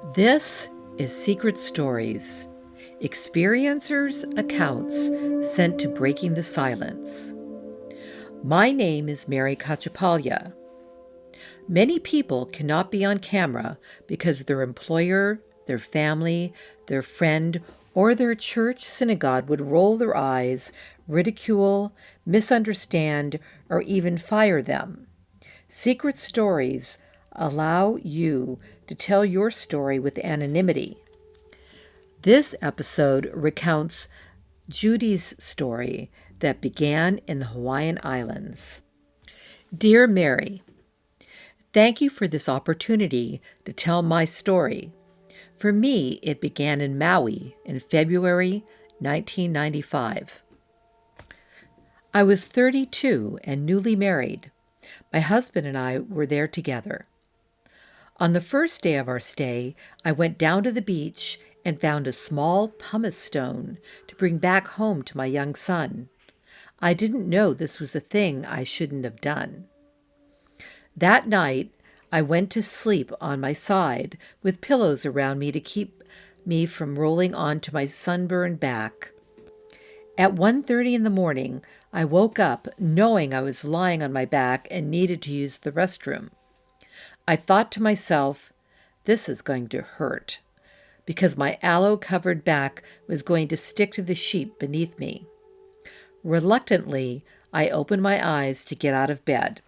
This is Secret Stories, experiencers' accounts sent to breaking the silence. My name is Mary Cacciapaglia. Many people cannot be on camera because their employer, their family, their friend, or their church synagogue would roll their eyes, ridicule, misunderstand, or even fire them. Secret Stories allow you to tell your story with anonymity. This episode recounts Judy's story that began in the Hawaiian Islands. Dear Mary, thank you for this opportunity to tell my story. For me, it began in Maui in February 1995. I was 32 and newly married. My husband and I were there together. On the first day of our stay, I went down to the beach and found a small pumice stone to bring back home to my young son. I didn't know this was a thing I shouldn't have done. That night, I went to sleep on my side with pillows around me to keep me from rolling onto my sunburned back. At 1:30 in the morning, I woke up knowing I was lying on my back and needed to use the restroom. I thought to myself, this is going to hurt, because my aloe-covered back was going to stick to the sheet beneath me. Reluctantly, I opened my eyes to get out of bed.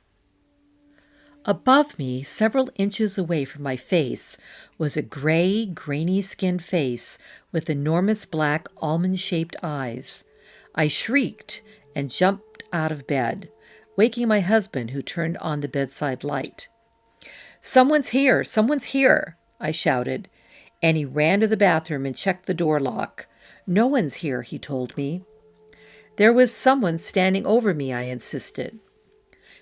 Above me, several inches away from my face, was a gray, grainy-skinned face with enormous black almond-shaped eyes. I shrieked and jumped out of bed, waking my husband, who turned on the bedside light. "Someone's here! Someone's here!" I shouted, and he ran to the bathroom and checked the door lock. "No one's here," he told me. "There was someone standing over me," I insisted.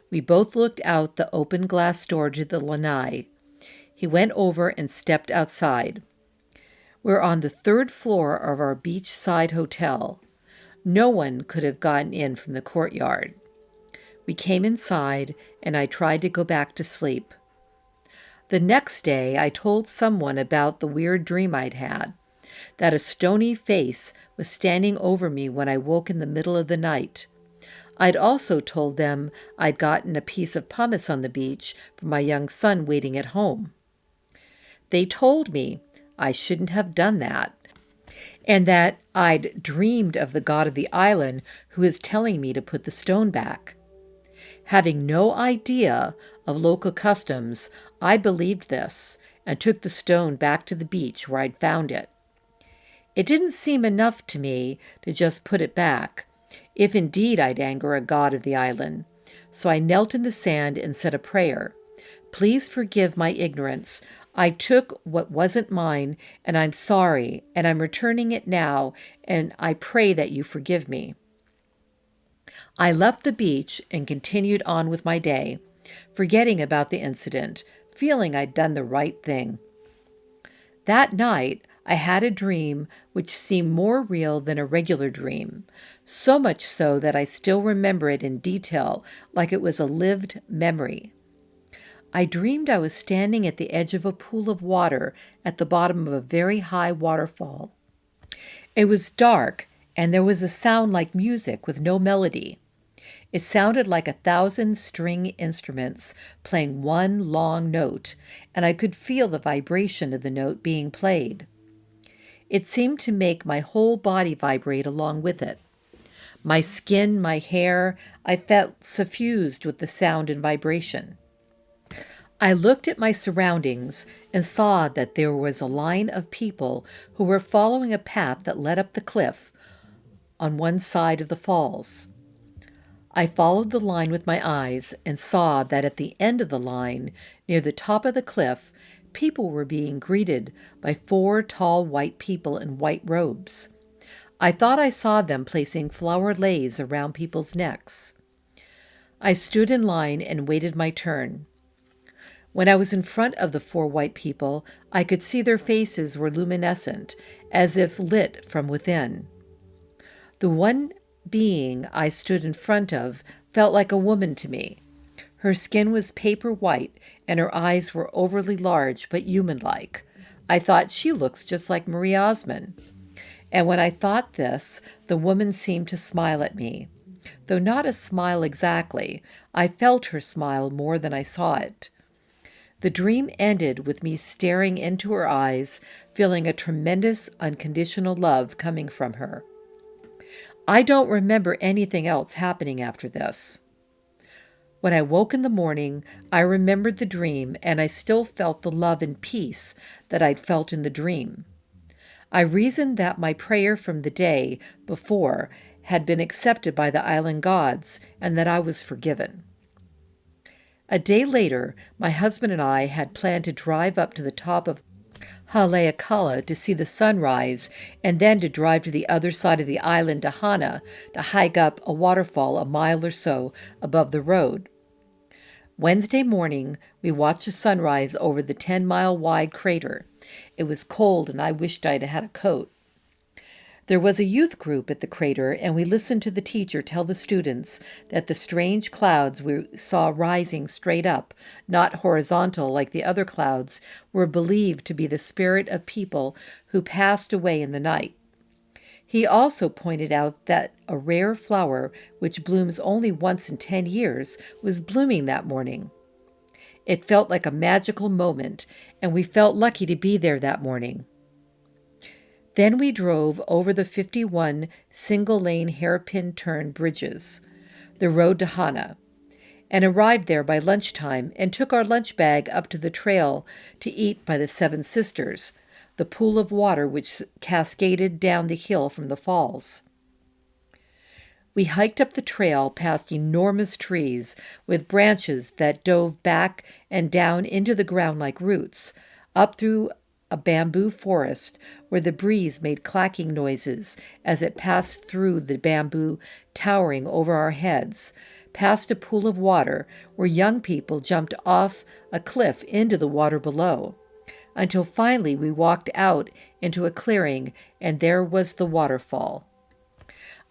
We both looked out the open glass door to the lanai. He went over and stepped outside. We're on the third floor of our beachside hotel. No one could have gotten in from the courtyard. We came inside, and I tried to go back to sleep. The next day, I told someone about the weird dream I'd had, that a stony face was standing over me when I woke in the middle of the night. I'd also told them I'd gotten a piece of pumice on the beach for my young son waiting at home. They told me I shouldn't have done that, and that I'd dreamed of the god of the island who was telling me to put the stone back. Having no idea of local customs, I believed this and took the stone back to the beach where I'd found it. It didn't seem enough to me to just put it back, if indeed I'd anger a god of the island. So I knelt in the sand and said a prayer. "Please forgive my ignorance. I took what wasn't mine, and I'm sorry, and I'm returning it now, and I pray that you forgive me." I left the beach and continued on with my day, forgetting about the incident, feeling I'd done the right thing. That night, I had a dream which seemed more real than a regular dream, so much so that I still remember it in detail, like it was a lived memory. I dreamed I was standing at the edge of a pool of water at the bottom of a very high waterfall. It was dark, and there was a sound like music with no melody. It sounded like 1,000 string instruments playing one long note, and I could feel the vibration of the note being played. It seemed to make my whole body vibrate along with it. My skin, my hair, I felt suffused with the sound and vibration. I looked at my surroundings and saw that there was a line of people who were following a path that led up the cliff on one side of the falls. I followed the line with my eyes and saw that at the end of the line, near the top of the cliff, people were being greeted by 4 tall white people in white robes. I thought I saw them placing flower leis around people's necks. I stood in line and waited my turn. When I was in front of the 4 white people, I could see their faces were luminescent, as if lit from within. The one being I stood in front of felt like a woman to me. Her skin was paper white, and her eyes were overly large but human-like. I thought, she looks just like Marie Osmond. And when I thought this, the woman seemed to smile at me. Though not a smile exactly, I felt her smile more than I saw it. The dream ended with me staring into her eyes, feeling a tremendous unconditional love coming from her. I don't remember anything else happening after this. When I woke in the morning, I remembered the dream, and I still felt the love and peace that I'd felt in the dream. I reasoned that my prayer from the day before had been accepted by the island gods and that I was forgiven. A day later, my husband and I had planned to drive up to the top of Haleakala to see the sunrise and then to drive to the other side of the island to Hana to hike up a waterfall a mile or so above the road. Wednesday morning, we watched the sunrise over the 10-mile-wide crater. It was cold and I wished I'd had a coat. There was a youth group at the crater, and we listened to the teacher tell the students that the strange clouds we saw rising straight up, not horizontal like the other clouds, were believed to be the spirit of people who passed away in the night. He also pointed out that a rare flower, which blooms only once in 10 years, was blooming that morning. It felt like a magical moment, and we felt lucky to be there that morning. Then we drove over the 51 single-lane hairpin turn bridges, the road to Hana, and arrived there by lunchtime and took our lunch bag up to the trail to eat by the Seven Sisters, the pool of water which cascaded down the hill from the falls. We hiked up the trail past enormous trees with branches that dove back and down into the ground like roots, up through a bamboo forest where the breeze made clacking noises as it passed through the bamboo towering over our heads, past a pool of water where young people jumped off a cliff into the water below, until finally we walked out into a clearing and there was the waterfall.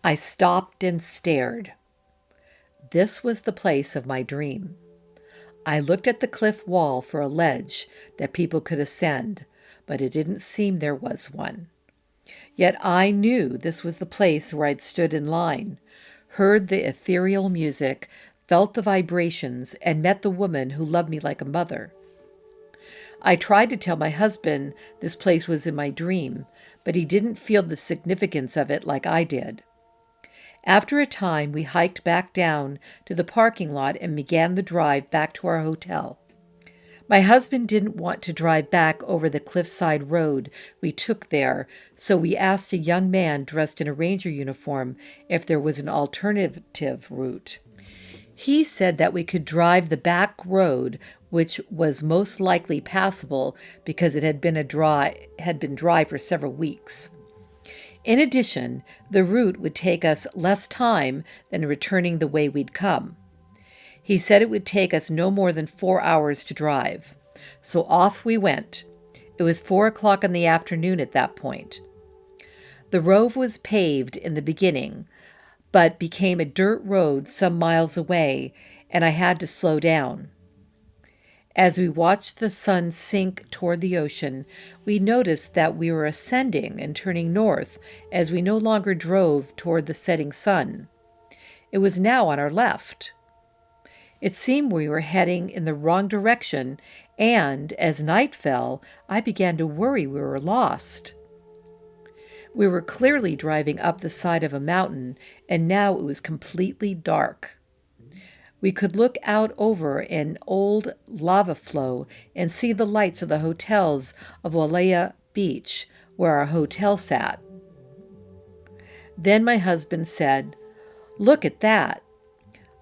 I stopped and stared. This was the place of my dream. I looked at the cliff wall for a ledge that people could ascend, but it didn't seem there was one. Yet I knew this was the place where I'd stood in line, heard the ethereal music, felt the vibrations, and met the woman who loved me like a mother. I tried to tell my husband this place was in my dream, but he didn't feel the significance of it like I did. After a time, we hiked back down to the parking lot and began the drive back to our hotel. My husband didn't want to drive back over the cliffside road we took there, so we asked a young man dressed in a ranger uniform if there was an alternative route. He said that we could drive the back road, which was most likely passable because it had been dry for several weeks. In addition, the route would take us less time than returning the way we'd come. He said it would take us no more than 4 hours to drive. So off we went. It was 4 o'clock in the afternoon at that point. The road was paved in the beginning, but became a dirt road some miles away, and I had to slow down. As we watched the sun sink toward the ocean, we noticed that we were ascending and turning north as we no longer drove toward the setting sun. It was now on our left. It seemed we were heading in the wrong direction, and as night fell, I began to worry we were lost. We were clearly driving up the side of a mountain, and now it was completely dark. We could look out over an old lava flow and see the lights of the hotels of Wailea Beach, where our hotel sat. Then my husband said, "Look at that."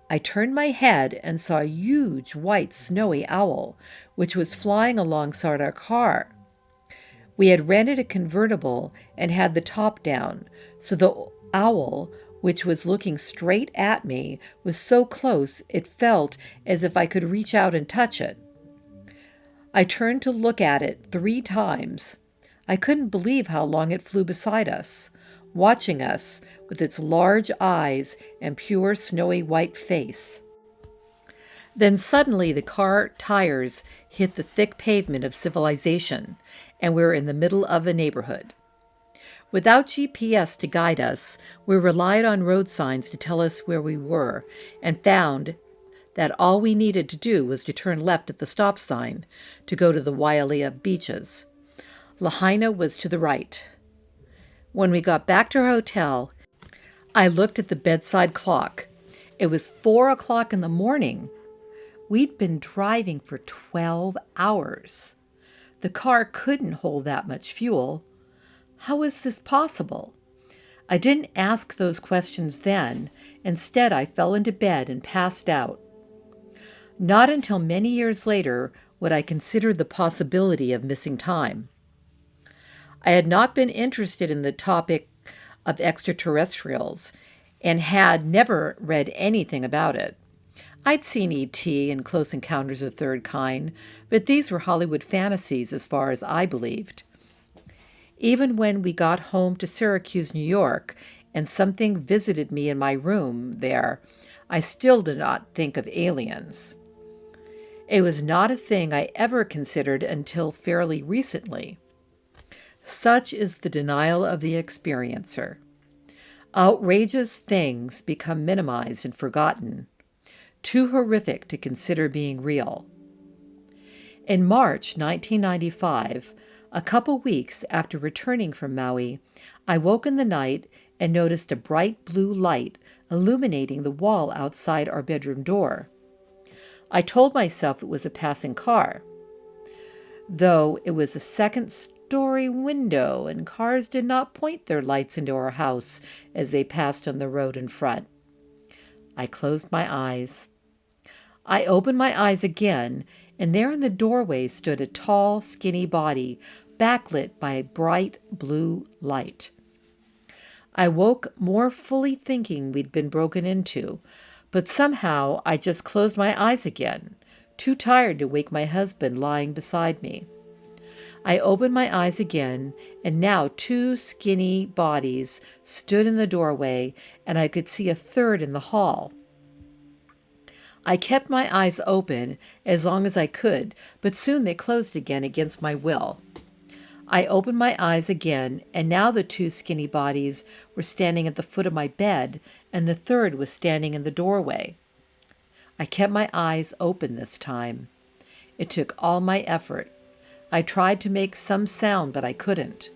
I turned my head and saw a huge white snowy owl, which was flying alongside our car. We had rented a convertible and had the top down, so the owl, which was looking straight at me, was so close it felt as if I could reach out and touch it. I turned to look at it 3 times. I couldn't believe how long it flew beside us, watching us with its large eyes and pure snowy white face. Then suddenly the car tires hit the thick pavement of civilization, and we were in the middle of a neighborhood. Without GPS to guide us, we relied on road signs to tell us where we were, and found that all we needed to do was to turn left at the stop sign to go to the Wailea beaches. Lahaina was to the right. When we got back to our hotel, I looked at the bedside clock. It was 4 o'clock in the morning. We'd been driving for 12 hours. The car couldn't hold that much fuel. How was this possible? I didn't ask those questions then. Instead, I fell into bed and passed out. Not until many years later would I consider the possibility of missing time. I had not been interested in the topic of extraterrestrials and had never read anything about it. I'd seen E.T. and Close Encounters of the Third Kind, but these were Hollywood fantasies as far as I believed. Even when we got home to Syracuse, New York, and something visited me in my room there, I still did not think of aliens. It was not a thing I ever considered until fairly recently. Such is the denial of the experiencer. Outrageous things become minimized and forgotten, too horrific to consider being real. In March 1995, a couple weeks after returning from Maui, I woke in the night and noticed a bright blue light illuminating the wall outside our bedroom door. I told myself it was a passing car, though it was a second-story window and cars did not point their lights into our house as they passed on the road in front. I closed my eyes. I opened my eyes again, and there in the doorway stood a tall, skinny body, backlit by a bright blue light. I woke more fully thinking we'd been broken into, but somehow I just closed my eyes again, too tired to wake my husband lying beside me. I opened my eyes again, and now two skinny bodies stood in the doorway, and I could see a third in the hall. I kept my eyes open as long as I could, but soon they closed again against my will. I opened my eyes again, and now the two skinny bodies were standing at the foot of my bed, and the third was standing in the doorway. I kept my eyes open this time. It took all my effort. I tried to make some sound, but I couldn't.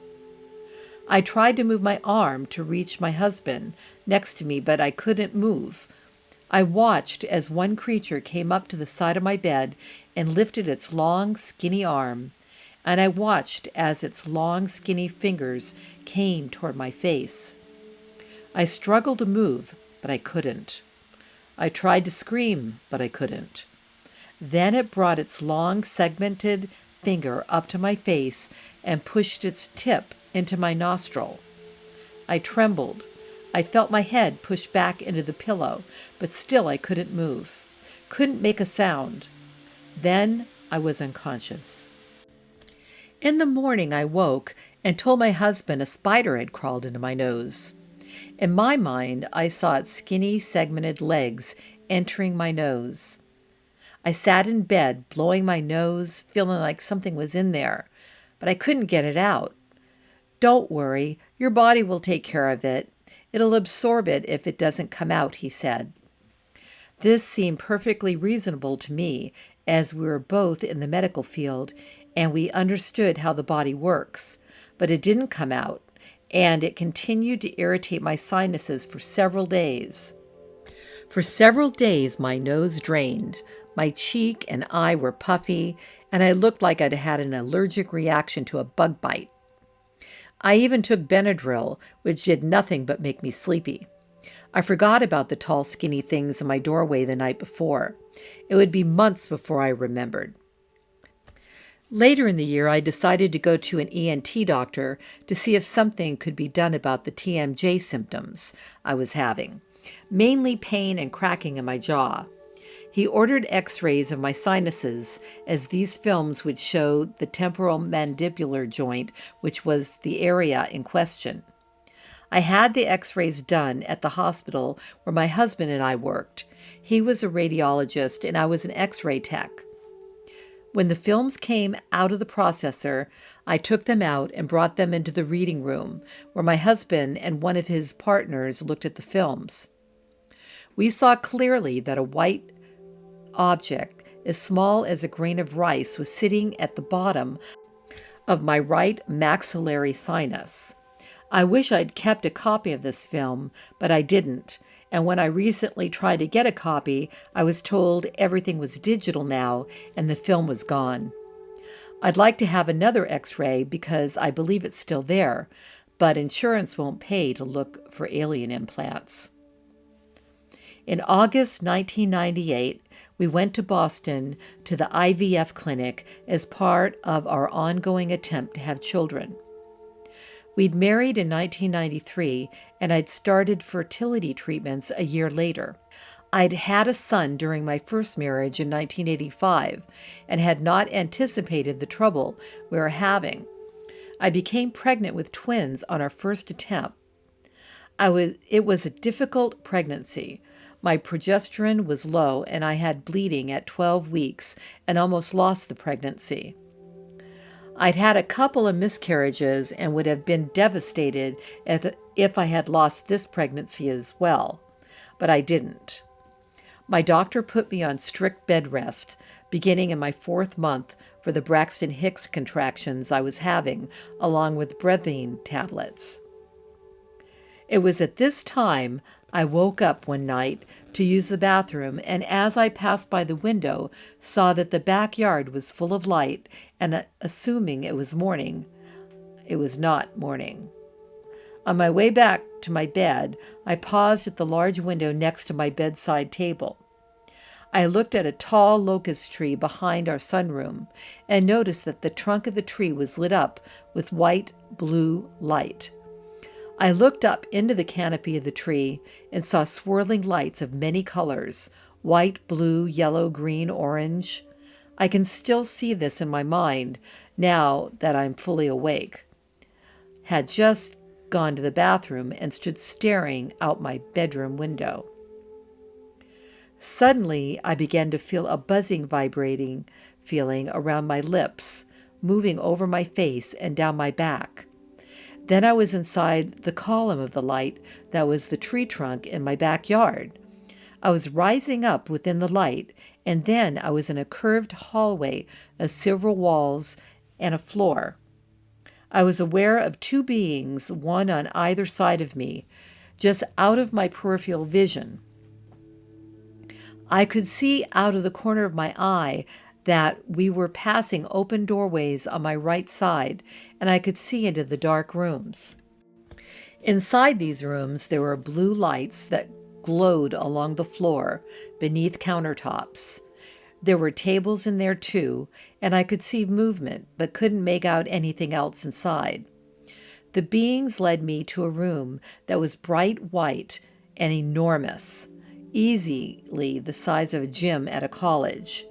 I tried to move my arm to reach my husband next to me, but I couldn't move. I watched as one creature came up to the side of my bed and lifted its long, skinny arm, and I watched as its long, skinny fingers came toward my face. I struggled to move, but I couldn't. I tried to scream, but I couldn't. Then it brought its long, segmented finger up to my face and pushed its tip into my nostril. I trembled. I felt my head push back into the pillow, but still I couldn't move, couldn't make a sound. Then I was unconscious. In the morning I woke and told my husband a spider had crawled into my nose. In my mind, I saw its skinny, segmented legs entering my nose. I sat in bed, blowing my nose, feeling like something was in there, but I couldn't get it out. "Don't worry, your body will take care of it. It'll absorb it if it doesn't come out," he said. This seemed perfectly reasonable to me, as we were both in the medical field and we understood how the body works, but it didn't come out, and it continued to irritate my sinuses for several days. For several days, my nose drained, my cheek and eye were puffy, and I looked like I'd had an allergic reaction to a bug bite. I even took Benadryl, which did nothing but make me sleepy. I forgot about the tall, skinny things in my doorway the night before. It would be months before I remembered. Later in the year, I decided to go to an ENT doctor to see if something could be done about the TMJ symptoms I was having, mainly pain and cracking in my jaw. He ordered x-rays of my sinuses, as these films would show the temporal mandibular joint, which was the area in question. I had the x-rays done at the hospital where my husband and I worked. He was a radiologist and I was an X-ray tech. When the films came out of the processor, I took them out and brought them into the reading room, where my husband and one of his partners looked at the films. We saw clearly that a white object as small as a grain of rice was sitting at the bottom of my right maxillary sinus. I wish I'd kept a copy of this film, but I didn't. And when I recently tried to get a copy, I was told everything was digital now and the film was gone. I'd like to have another X-ray because I believe it's still there, but insurance won't pay to look for alien implants. In August 1998, we went to Boston to the IVF clinic as part of our ongoing attempt to have children. We'd married in 1993, and I'd started fertility treatments a year later. I'd had a son during my first marriage in 1985 and had not anticipated the trouble we were having. I became pregnant with twins on our first attempt. It was a difficult pregnancy. My progesterone was low, and I had bleeding at 12 weeks and almost lost the pregnancy. I'd had a couple of miscarriages and would have been devastated if I had lost this pregnancy as well, but I didn't. My doctor put me on strict bed rest, beginning in my 4th month for the Braxton Hicks contractions I was having, along with breathing tablets. It was at this time I woke up one night to use the bathroom, and as I passed by the window, saw that the backyard was full of light, and assuming it was morning, it was not morning. On my way back to my bed, I paused at the large window next to my bedside table. I looked at a tall locust tree behind our sunroom and noticed that the trunk of the tree was lit up with white-blue light. I looked up into the canopy of the tree and saw swirling lights of many colors: white, blue, yellow, green, orange. I can still see this in my mind now that I'm fully awake. Had just gone to the bathroom and stood staring out my bedroom window. Suddenly, I began to feel a buzzing, vibrating feeling around my lips, moving over my face and down my back. Then I was inside the column of the light that was the tree trunk in my backyard. I was rising up within the light, and then I was in a curved hallway of silver walls and a floor. I was aware of 2 beings, one on either side of me, just out of my peripheral vision. I could see out of the corner of my eye that we were passing open doorways on my right side, and I could see into the dark rooms. Inside these rooms, there were blue lights that glowed along the floor beneath countertops. There were tables in there too, and I could see movement, but couldn't make out anything else inside. The beings led me to a room that was bright white and enormous, easily the size of a gym at a college.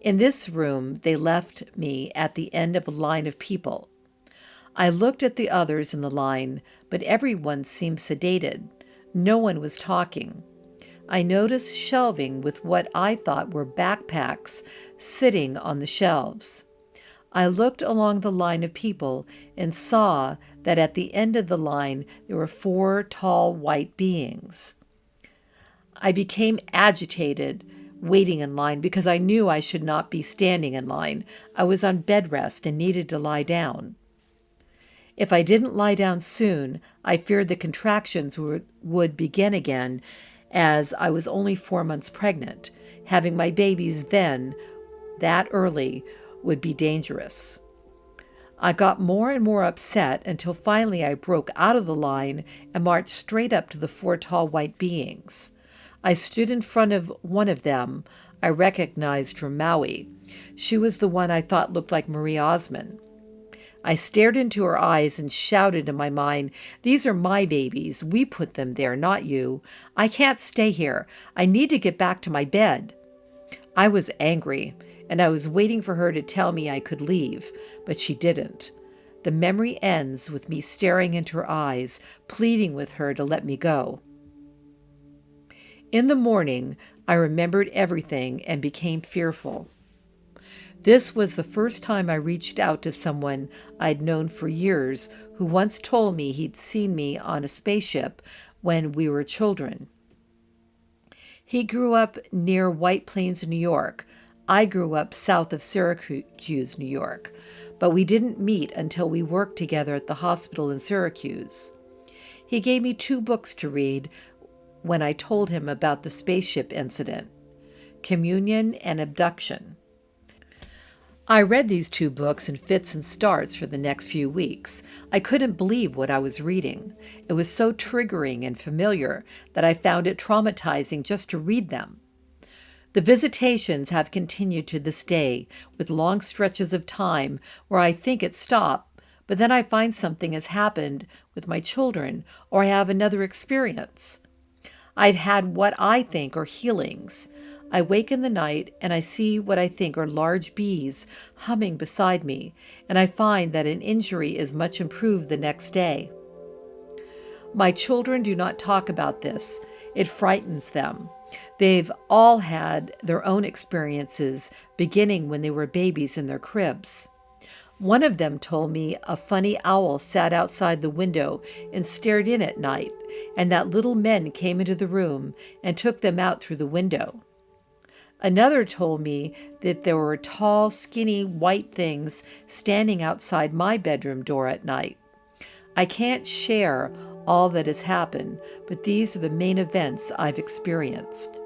In this room, they left me at the end of a line of people. I looked at the others in the line, but everyone seemed sedated. No one was talking. I noticed shelving with what I thought were backpacks sitting on the shelves. I looked along the line of people and saw that at the end of the line there were 4 tall white beings. I became agitated, waiting in line, because I knew I should not be standing in line. I was on bed rest and needed to lie down. If I didn't lie down soon, I feared the contractions would begin again, as I was only 4 months pregnant. Having my babies then, that early, would be dangerous. I got more and more upset until finally I broke out of the line and marched straight up to the 4 tall white beings. I stood in front of one of them I recognized from Maui. She was the one I thought looked like Marie Osmond. I stared into her eyes and shouted in my mind, "These are my babies. We put them there, not you. I can't stay here. I need to get back to my bed." I was angry, and I was waiting for her to tell me I could leave, but she didn't. The memory ends with me staring into her eyes, pleading with her to let me go. In the morning, I remembered everything and became fearful. This was the first time I reached out to someone I'd known for years who once told me he'd seen me on a spaceship when we were children. He grew up near White Plains, New York. I grew up south of Syracuse, New York, but we didn't meet until we worked together at the hospital in Syracuse. He gave me 2 books to read when I told him about the spaceship incident, Communion and Abduction. I read these 2 books in fits and starts for the next few weeks. I couldn't believe what I was reading. It was so triggering and familiar that I found it traumatizing just to read them. The visitations have continued to this day, with long stretches of time where I think it stopped, but then I find something has happened with my children or I have another experience. I've had what I think are healings. I wake in the night and I see what I think are large bees humming beside me, and I find that an injury is much improved the next day. My children do not talk about this. It frightens them. They've all had their own experiences, beginning when they were babies in their cribs. One of them told me a funny owl sat outside the window and stared in at night, and that little men came into the room and took them out through the window. Another told me that there were tall, skinny, white things standing outside my bedroom door at night. I can't share all that has happened, but these are the main events I've experienced.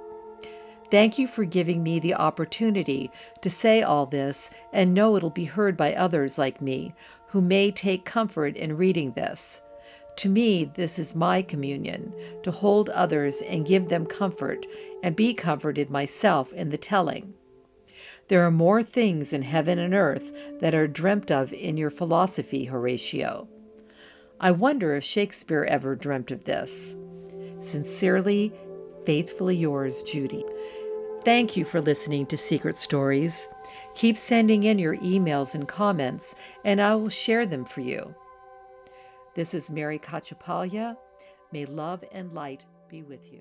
Thank you for giving me the opportunity to say all this and know it'll be heard by others like me who may take comfort in reading this. To me, this is my communion, to hold others and give them comfort and be comforted myself in the telling. There are more things in heaven and earth that are dreamt of in your philosophy, Horatio. I wonder if Shakespeare ever dreamt of this. Sincerely, faithfully yours, Judy. Thank you for listening to Secret Stories. Keep sending in your emails and comments, and I will share them for you. This is Mary Cachapalia. May love and light be with you.